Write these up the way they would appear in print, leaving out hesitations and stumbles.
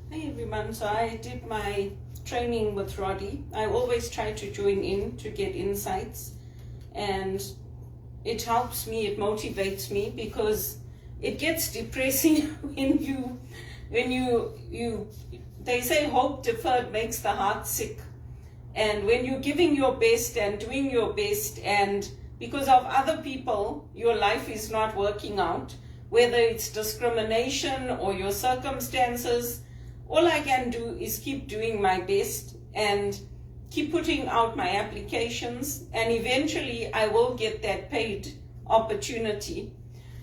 Hi everyone, so I did my training with Roddy. I always try to join in to get insights, and it helps me, it motivates me, because it gets depressing when you they say hope deferred makes the heart sick. And when you're giving your best and doing your best, and because of other people your life is not working out, whether it's discrimination or your circumstances, all I can do is keep doing my best and keep putting out my applications, and eventually I will get that paid opportunity.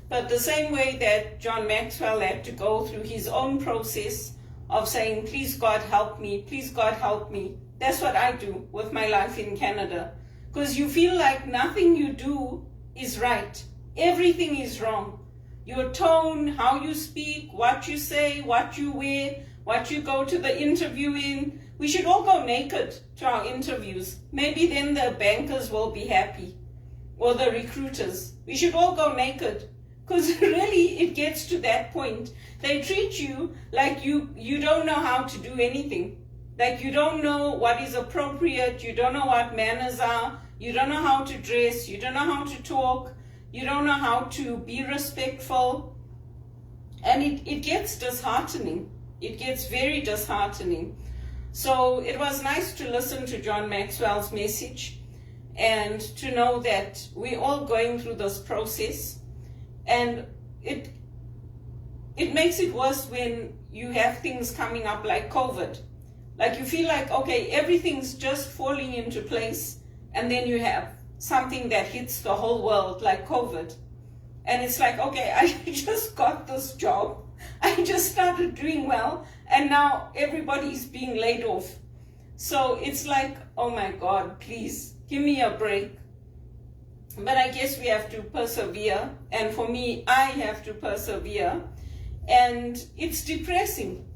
But the same way that John Maxwell had to go through his own process of saying, please God help me, please God help me, that's what I do with my life in Canada. Because you feel like nothing you do is right. Everything is wrong. Your tone, how you speak, what you say, what you wear, what you go to the interview in. We should all go naked to our interviews. Maybe then the bankers will be happy, or the recruiters. We should all go naked, because really it gets to that point. They treat you like you don't know how to do anything. Like you don't know what is appropriate, you don't know what manners are, you don't know how to dress, you don't know how to talk, you don't know how to be respectful. And it gets disheartening. It gets very disheartening. So it was nice to listen to John Maxwell's message and to know that we're all going through this process. And it makes it worse when you have things coming up like COVID. Like you feel like, okay, everything's just falling into place, and then you have something that hits the whole world like COVID. And it's like, okay, I just got this job. I just started doing well, and now everybody's being laid off. So it's like, oh my God, please give me a break. But I guess we have to persevere. And for me, I have to persevere. And it's depressing.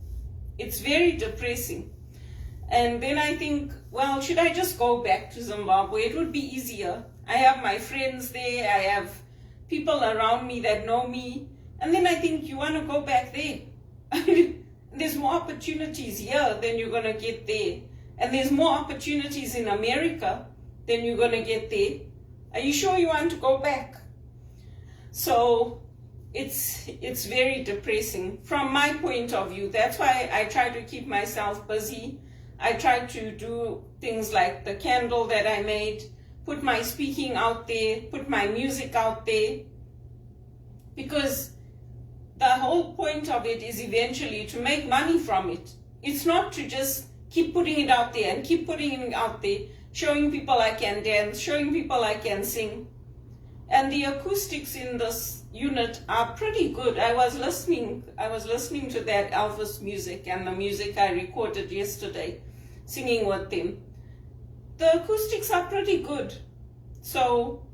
It's very depressing. And then I think, well, should I just go back to Zimbabwe? It would be easier. I have my friends there. I have people around me that know me. And then I think, you want to go back there? There's more opportunities here than you're going to get there. And there's more opportunities in America than you're going to get there. Are you sure you want to go back? So it's very depressing from my point of view. That's why I try to keep myself busy. I try to do things like the candle that I made, put my speaking out there, put my music out there, because the whole point of it is eventually to make money from it. It's not to just keep putting it out there and keep putting it out there, showing people I can dance, showing people I can sing. And the acoustics in this unit are pretty good. I was listening to that Elvis music and the music I recorded yesterday, singing with them. The acoustics are pretty good. So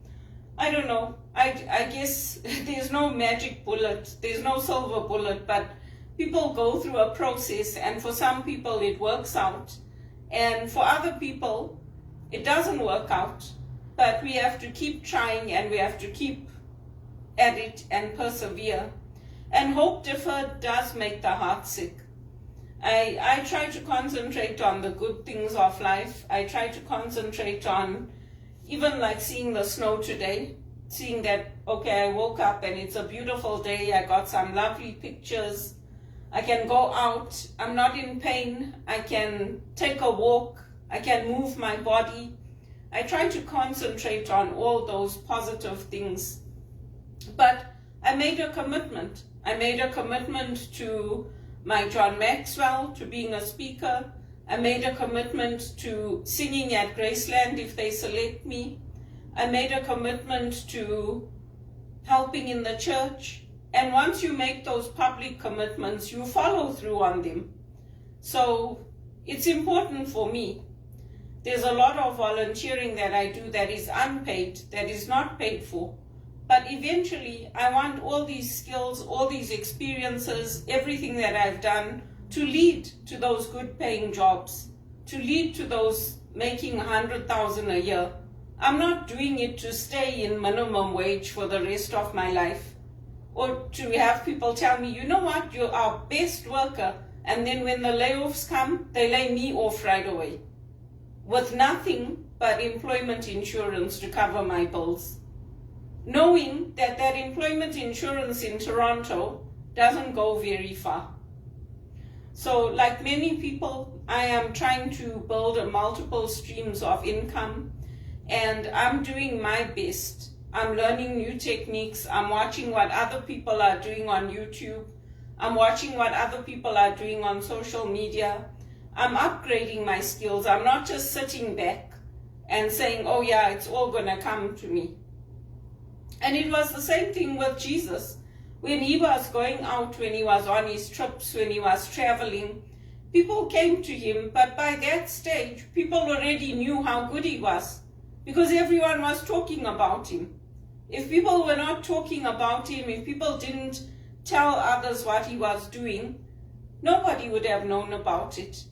I don't know. I guess there's no magic bullet. There's no silver bullet, but people go through a process, and for some people it works out. And for other people, it doesn't work out. But we have to keep trying, and we have to keep at it and persevere. And hope deferred does make the heart sick. I try to concentrate on the good things of life. I try to concentrate on even like seeing the snow today, seeing that, okay, I woke up and it's a beautiful day. I got some lovely pictures. I can go out. I'm not in pain. I can take a walk. I can move my body. I try to concentrate on all those positive things. But I made a commitment. I made a commitment to my John Maxwell, to being a speaker. I made a commitment to singing at Graceland if they select me. I made a commitment to helping in the church. And once you make those public commitments, you follow through on them. So it's important for me. There's a lot of volunteering that I do that is unpaid, that is not paid for. But eventually, I want all these skills, all these experiences, everything that I've done to lead to those good paying jobs, to lead to those making 100,000 a year. I'm not doing it to stay in minimum wage for the rest of my life, or to have people tell me, you know what, you're our best worker, and then when the layoffs come, they lay me off right away with nothing but employment insurance to cover my bills, knowing that that employment insurance in Toronto doesn't go very far. So like many people, I am trying to build multiple streams of income, and I'm doing my best. I'm learning new techniques. I'm watching what other people are doing on YouTube. I'm watching what other people are doing on social media. I'm upgrading my skills. I'm not just sitting back and saying, oh yeah, it's all gonna come to me. And it was the same thing with Jesus. When he was going out, when he was on his trips, when he was traveling, people came to him, but by that stage, people already knew how good he was because everyone was talking about him. If people were not talking about him, if people didn't tell others what he was doing, nobody would have known about it.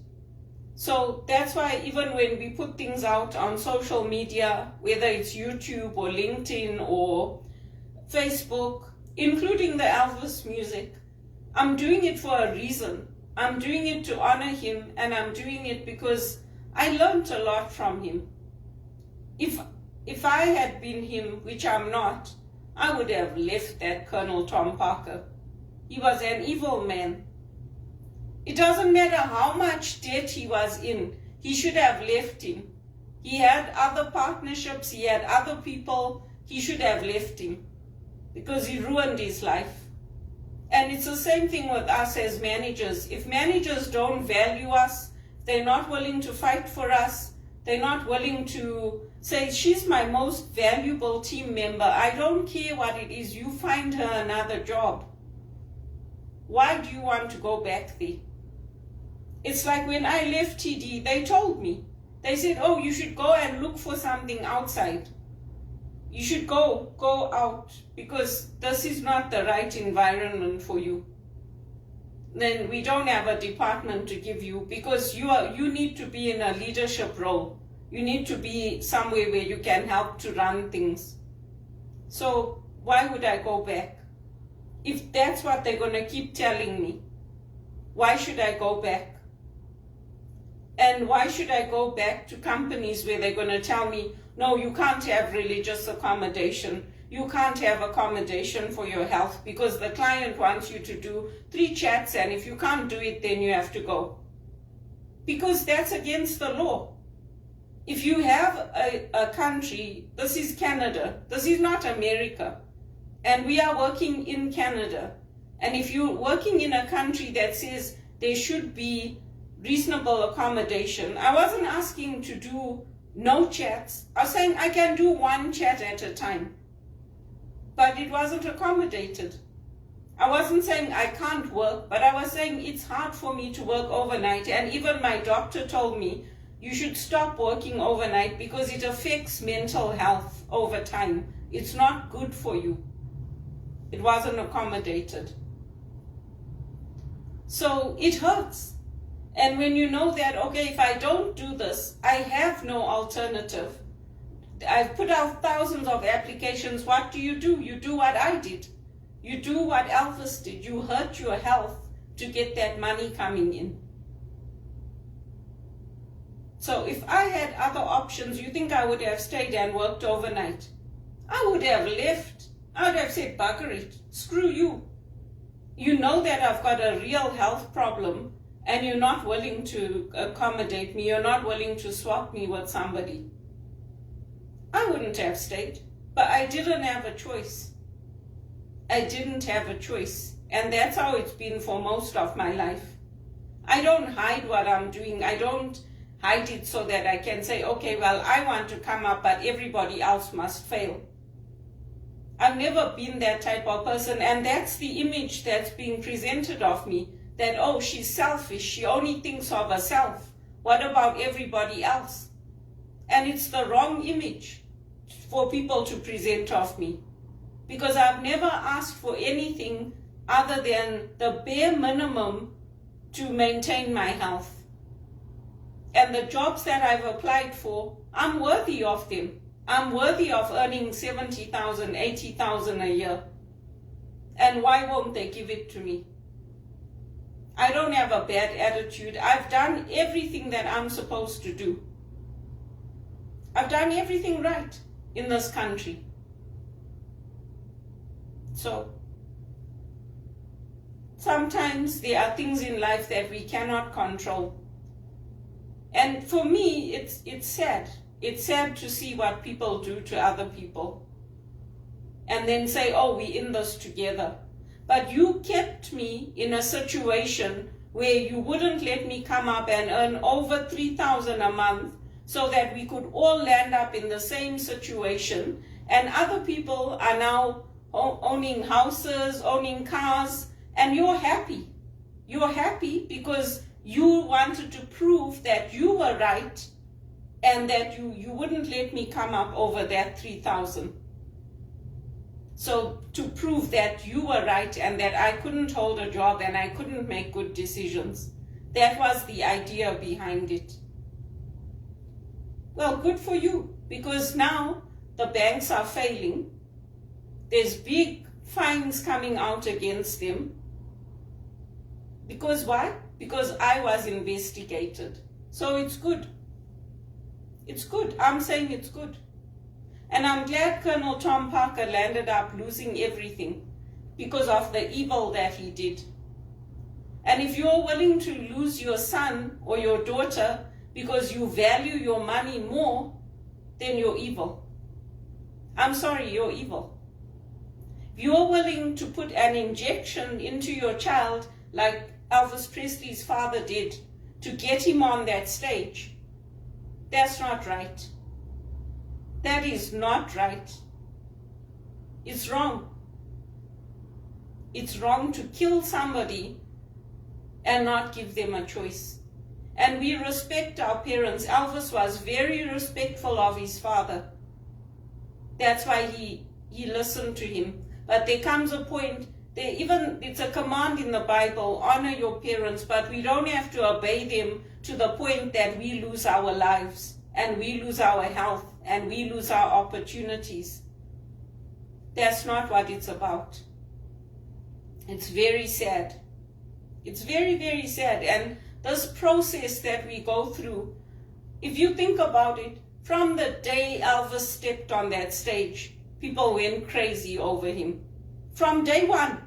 So that's why even when we put things out on social media, whether it's YouTube or LinkedIn or Facebook, including the Elvis music, I'm doing it for a reason. I'm doing it to honor him, and I'm doing it because I learned a lot from him. If I had been him, which I'm not, I would have left that Colonel Tom Parker. He was an evil man. It doesn't matter how much debt he was in, he should have left him. He had other partnerships, he had other people, he should have left him because he ruined his life. And it's the same thing with us as managers. If managers don't value us, they're not willing to fight for us, they're not willing to say, she's my most valuable team member, I don't care what it is, you find her another job. Why do you want to go back there? It's like when I left TD, they told me. They said, oh, you should go and look for something outside. You should go out because this is not the right environment for you. Then we don't have a department to give you because you need to be in a leadership role. You need to be somewhere where you can help to run things. So why would I go back? If that's what they're going to keep telling me, why should I go back? And why should I go back to companies where they're going to tell me, no, you can't have religious accommodation. You can't have accommodation for your health because the client wants you to do 3 chats, and if you can't do it, then you have to go. Because that's against the law. If you have a country, this is Canada, this is not America, and we are working in Canada. And if you're working in a country that says there should be reasonable accommodation, I wasn't asking to do no chats. I was saying I can do 1 chat at a time. But it wasn't accommodated. I wasn't saying I can't work, but I was saying it's hard for me to work overnight. And even my doctor told me, you should stop working overnight because it affects mental health over time. It's not good for you. It wasn't accommodated. So it hurts. And when you know that, okay, if I don't do this, I have no alternative. I've put out thousands of applications. What do? You do what I did. You do what Elvis did. You hurt your health to get that money coming in. So if I had other options, you think I would have stayed and worked overnight? I would have left. I would have said, bugger it, screw you. You know that I've got a real health problem and you're not willing to accommodate me. You're not willing to swap me with somebody. I wouldn't have stayed, but I didn't have a choice. I didn't have a choice. And that's how it's been for most of my life. I don't hide what I'm doing. I don't hide it so that I can say, okay, well, I want to come up, but everybody else must fail. I've never been that type of person, and that's the image that's being presented of me, that, oh, she's selfish, she only thinks of herself. What about everybody else? And it's the wrong image for people to present of me, because I've never asked for anything other than the bare minimum to maintain my health. And the jobs that I've applied for, I'm worthy of them. I'm worthy of earning $70,000, $80,000 a year. And why won't they give it to me? I don't have a bad attitude. I've done everything that I'm supposed to do. I've done everything right in this country. So, sometimes there are things in life that we cannot control. And for me, it's sad. It's sad to see what people do to other people. And then say, oh, we're in this together. But you kept me in a situation where you wouldn't let me come up and earn over $3,000 a month so that we could all land up in the same situation. And other people are now owning houses, owning cars, and you're happy. You're happy because you wanted to prove that you were right and that you wouldn't let me come up over that 3,000. So to prove that you were right and that I couldn't hold a job and I couldn't make good decisions. That was the idea behind it. Well, good for you, because now the banks are failing. There's big fines coming out against them. Because why? Because I was investigated. So it's good. It's good. I'm saying it's good. And I'm glad Colonel Tom Parker landed up losing everything because of the evil that he did. And if you're willing to lose your son or your daughter because you value your money more, then you're evil. I'm sorry, you're evil. If you're willing to put an injection into your child like Elvis Presley's father did to get him on that stage, that's not right. That is not right. It's wrong. It's wrong to kill somebody and not give them a choice. And we respect our parents. Elvis was very respectful of his father. That's why he listened to him. But there comes a point, it's a command in the Bible, honor your parents, but we don't have to obey them to the point that we lose our lives and we lose our health and we lose our opportunities. That's not what it's about. It's very sad. It's very, very sad. And this process that we go through, if you think about it, from the day Elvis stepped on that stage, people went crazy over him. From day one.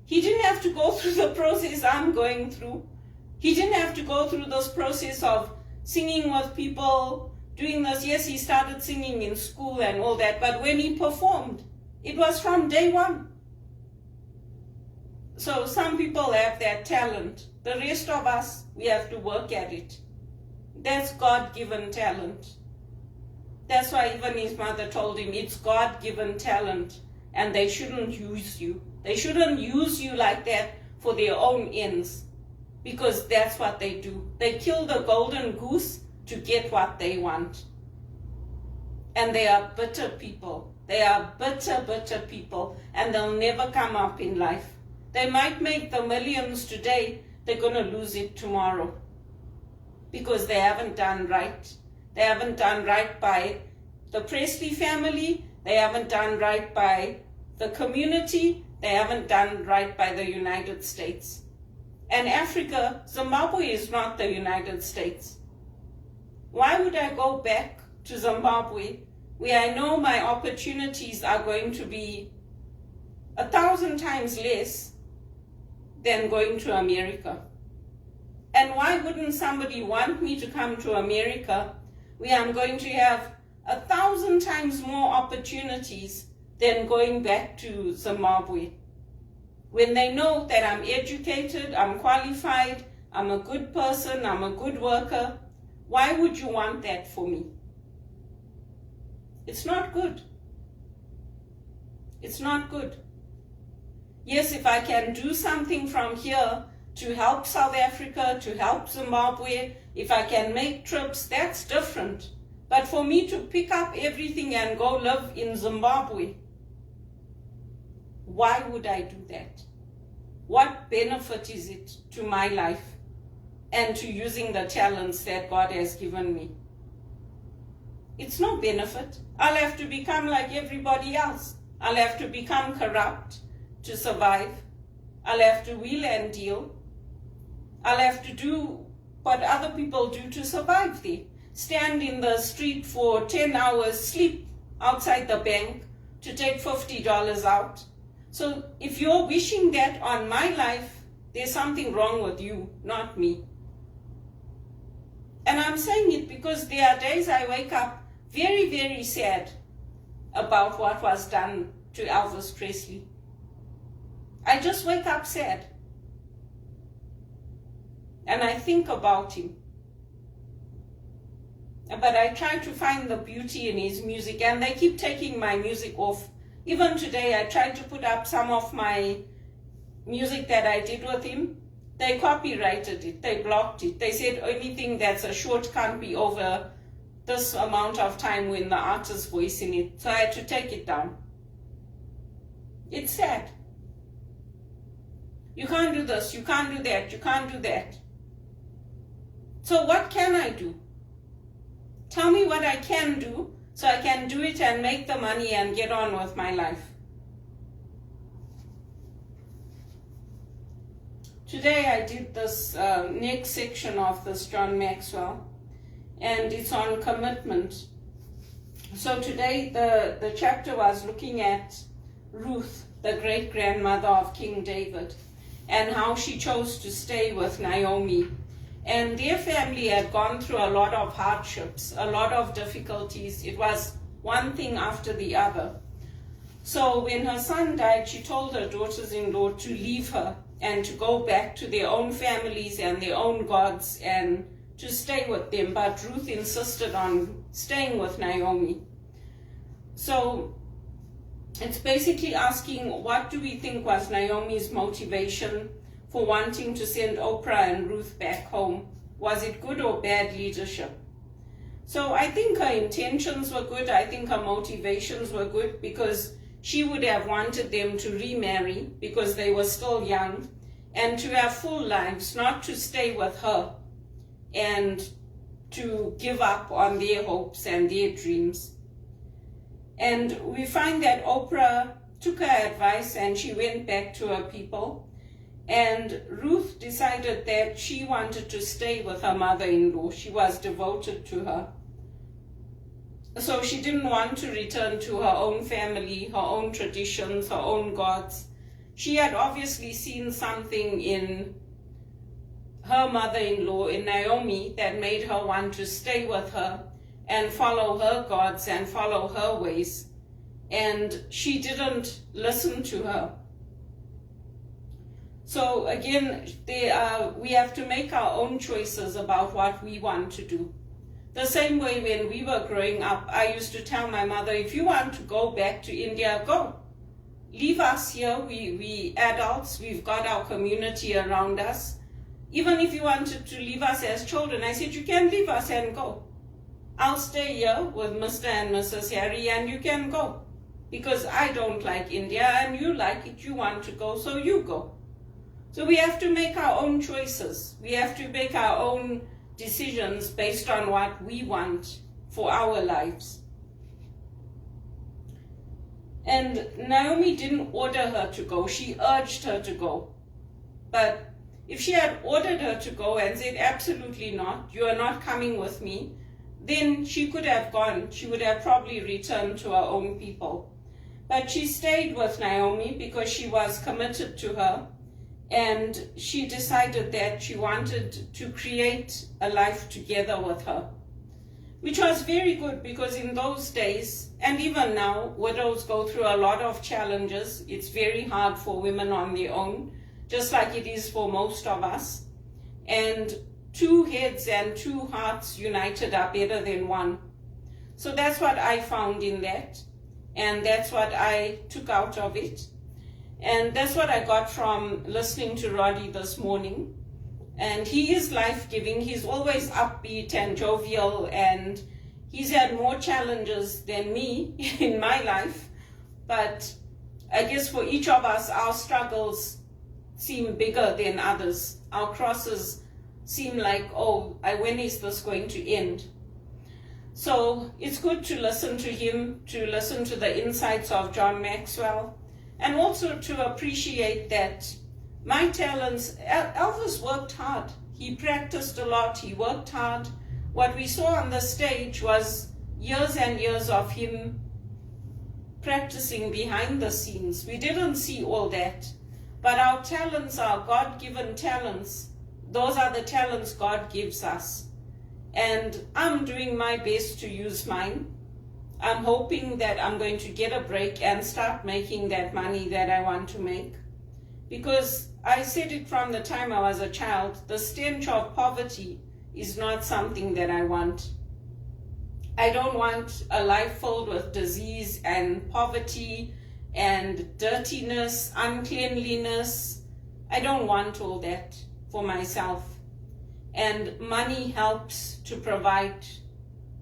He didn't have to go through the process I'm going through. He didn't have to go through this process of singing with people, doing this. Yes, he started singing in school and all that, but when he performed, it was from day one. So some people have that talent. The rest of us, we have to work at it. That's God-given talent. That's why even his mother told him it's God-given talent and they shouldn't use you. They shouldn't use you like that for their own ends, because that's what they do. They kill the golden goose to get what they want. And they are bitter people. They are bitter, bitter people, and they'll never come up in life. They might make the millions today, they're going to lose it tomorrow because they haven't done right. They haven't done right by the Presley family. They haven't done right by the community. They haven't done right by the United States. And Africa, Zimbabwe is not the United States. Why would I go back to Zimbabwe where I know my opportunities are going to be 1,000 times less than going to America? And why wouldn't somebody want me to come to America where I'm going to have 1,000 times more opportunities than going back to Zimbabwe? When they know that I'm educated, I'm qualified, I'm a good person, I'm a good worker, why would you want that for me? It's not good. It's not good. Yes, if I can do something from here to help South Africa, to help Zimbabwe, if I can make trips, that's different. But for me to pick up everything and go live in Zimbabwe, why would I do that? What benefit is it to my life and to using the talents that God has given me? It's no benefit. I'll have to become like everybody else. I'll have to become corrupt to survive. I'll have to wheel and deal. I'll have to do what other people do to survive there. Stand in the street for 10 hours, sleep outside the bank to take $50 out. So if you're wishing that on my life, there's something wrong with you, not me. And I'm saying it because there are days I wake up very, very sad about what was done to Elvis Presley. I just wake up sad. And I think about him. But I try to find the beauty in his music, and they keep taking my music off. Even today, I tried to put up some of my music that I did with him. They copyrighted it, they blocked it. They said anything that's a short can't be over this amount of time when the artist's voice in it. So I had to take it down. It's sad. You can't do this, you can't do that, you can't do that. So what can I do? Tell me what I can do so I can do it and make the money and get on with my life. Today I did this next section of this John Maxwell, and it's on commitment. So today the chapter was looking at Ruth, the great-grandmother of King David, and how she chose to stay with Naomi. And their family had gone through a lot of hardships, a lot of difficulties. It was one thing after the other. So when her son died, she told her daughters-in-law to leave her and to go back to their own families and their own gods and to stay with them. But Ruth insisted on staying with Naomi. So it's basically asking, what do we think was Naomi's motivation for wanting to send Oprah and Ruth back home? Was it good or bad leadership? So I think her intentions were good. I think her motivations were good, because she would have wanted them to remarry because they were still young and to have full lives, not to stay with her and to give up on their hopes and their dreams. And we find that Oprah took her advice and she went back to her people. And Ruth decided that she wanted to stay with her mother-in-law. She was devoted to her. So she didn't want to return to her own family, her own traditions, her own gods. She had obviously seen something in her mother-in-law, in Naomi, that made her want to stay with her and follow her gods and follow her ways. And she didn't listen to her. So again, we have to make our own choices about what we want to do. The same way when we were growing up, I used to tell my mother, if you want to go back to India, go. Leave us here, we adults, we've got our community around us. Even if you wanted to leave us as children, I said, you can leave us and go. I'll stay here with Mr. and Mrs. Harry and you can go. Because I don't like India and you like it, you want to go, so you go. So we have to make our own choices. We have to make our own decisions based on what we want for our lives. And Naomi didn't order her to go. She urged her to go. But if she had ordered her to go and said, absolutely not, you are not coming with me, then she could have gone. She would have probably returned to her own people. But she stayed with Naomi because she was committed to her. And she decided that she wanted to create a life together with her, which was very good, because in those days, and even now, widows go through a lot of challenges. It's very hard for women on their own, just like it is for most of us. And two heads and two hearts united are better than one. So that's what I found in that, and that's what I took out of it. And that's what I got from listening to Roddy this morning. And he is life-giving. He's always upbeat and jovial, and he's had more challenges than me in my life. But I guess for each of us, our struggles seem bigger than others. Our crosses seem like, oh, when is this going to end? So it's good to listen to him, to listen to the insights of John Maxwell, and also to appreciate that my talents, Elvis worked hard. He practiced a lot. He worked hard. What we saw on the stage was years and years of him practicing behind the scenes. We didn't see all that. But our talents are God-given talents. Those are the talents God gives us. And I'm doing my best to use mine. I'm hoping that I'm going to get a break and start making that money that I want to make. Because I said it from the time I was a child, the stench of poverty is not something that I want. I don't want a life filled with disease and poverty and dirtiness, uncleanliness. I don't want all that for myself. And money helps to provide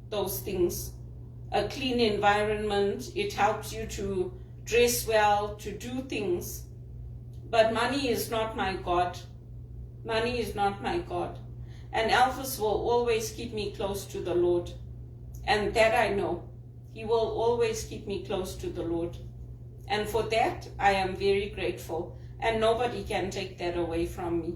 those things. A clean environment, it helps you to dress well, to do things. But money is not my God. Money is not my God. And Elvis will always keep me close to the Lord. And that I know. He will always keep me close to the Lord. And for that, I am very grateful. And nobody can take that away from me.